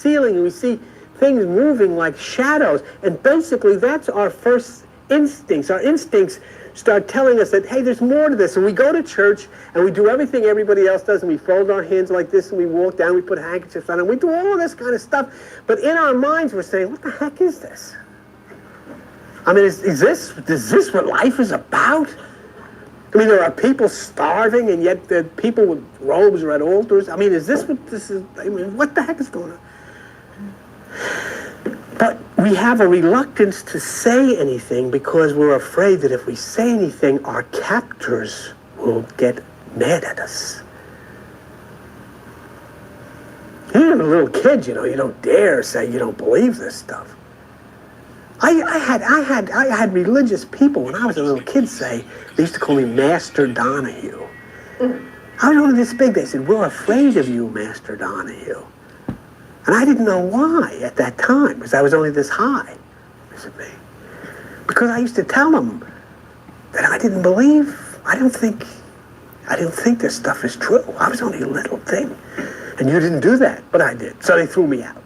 ceiling and we see things moving like shadows. And basically that's our first instincts. Our instincts start telling us that, hey, there's more to this. And we go to church and we do everything everybody else does, and we fold our hands like this and we walk down, we put handkerchiefs on, and we do all of this kind of stuff. But in our minds we're saying, what the heck is this? I mean, is this what life is about? I mean, there are people starving, and yet there are people with robes or at altars. I mean, is this what this is? I mean, what the heck is going on? But we have a reluctance to say anything because we're afraid that if we say anything, our captors will get mad at us. You're a little kid, you know, you don't dare say you don't believe this stuff. I had religious people when I was a little kid say, they used to call me Master Donahue. I was only this big. They said, we're afraid of you, Master Donahue. And I didn't know why at that time, because I was only this high. Because I used to tell them that I didn't believe, I didn't think this stuff is true. I was only a little thing. And you didn't do that, but I did. So they threw me out.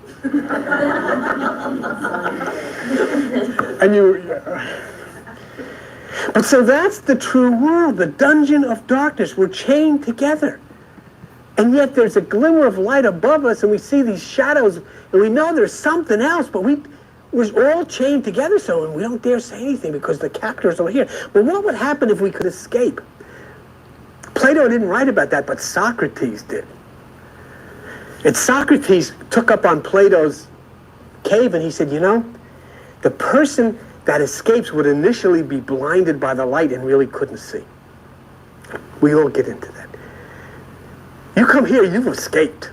But so that's the true world, the dungeon of darkness. We're chained together. And yet there's a glimmer of light above us, and we see these shadows, and we know there's something else, but we're all chained together, so we don't dare say anything because the captors are here. But what would happen if we could escape? Plato didn't write about that, but Socrates did. And Socrates took up on Plato's cave, and he said, you know, the person that escapes would initially be blinded by the light and really couldn't see. We all get into that. You come here, you've escaped.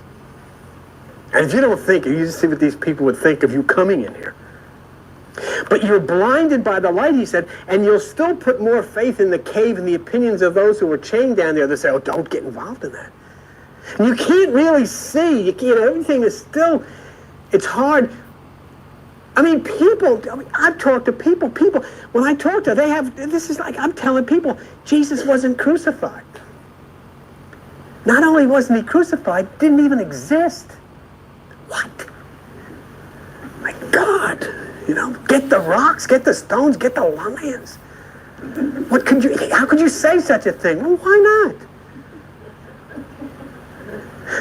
And if you don't think, you just see what these people would think of you coming in here. But you're blinded by the light, he said, and you'll still put more faith in the cave and the opinions of those who were chained down there. They say, oh, don't get involved in that. And you can't really see. You know, everything is still, it's hard. I mean, I've talked to people, when I talk to them, this is like, I'm telling people, Jesus wasn't crucified. Not only wasn't he crucified, didn't even exist. What? My God, you know, get the rocks, get the stones, get the lions. How could you say such a thing? Well, why not?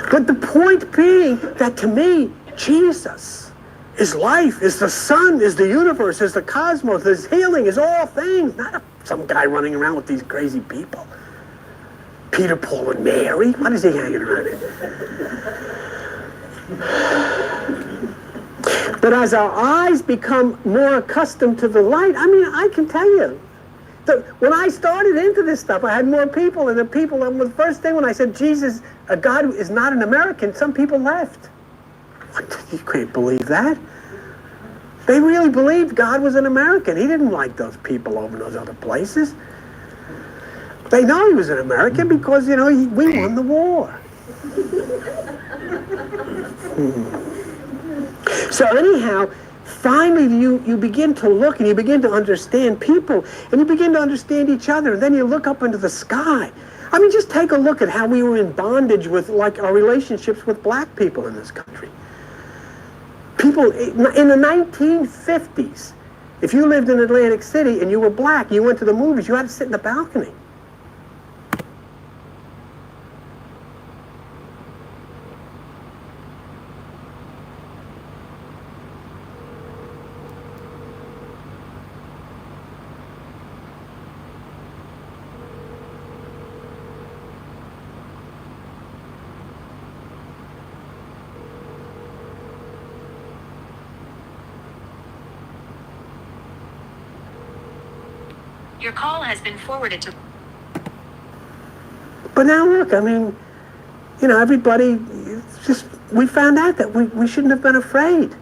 But the point being that to me, Jesus is life, is the sun, is the universe, is the cosmos, is healing, is all things, not some guy running around with these crazy people. Peter, Paul, and Mary? What is he hanging around in? But as our eyes become more accustomed to the light, I mean, I can tell you, when I started into this stuff, I had more people, and the first thing when I said Jesus, God is not an American, some people left. What? You can't believe that? They really believed God was an American. He didn't like those people over in those other places. They know he was an American because, you know, we won the war. So anyhow, finally you begin to look and you begin to understand people and you begin to understand each other, and then you look up into the sky. I mean, just take a look at how we were in bondage with, like, our relationships with black people in this country. People in the 1950s, if you lived in Atlantic City and you were black, you went to the movies, you had to sit in the balcony. Your call has been forwarded to... But now look, I mean, you know, everybody, we found out that we shouldn't have been afraid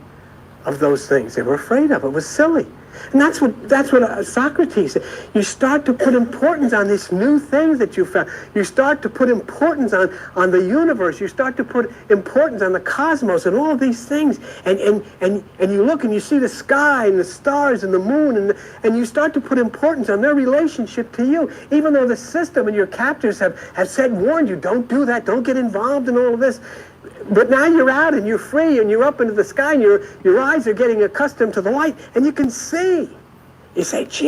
of those things. They were afraid of it. It was silly. And that's what Socrates said. You start to put importance on these new things that you found. You start to put importance on the universe. You start to put importance on the cosmos and all of these things. And you look and you see the sky and the stars and the moon, and you start to put importance on their relationship to you. Even though the system and your captors have warned you, don't do that, don't get involved in all of this. But now you're out and you're free and you're up into the sky and your eyes are getting accustomed to the light and you can see. You say, gee,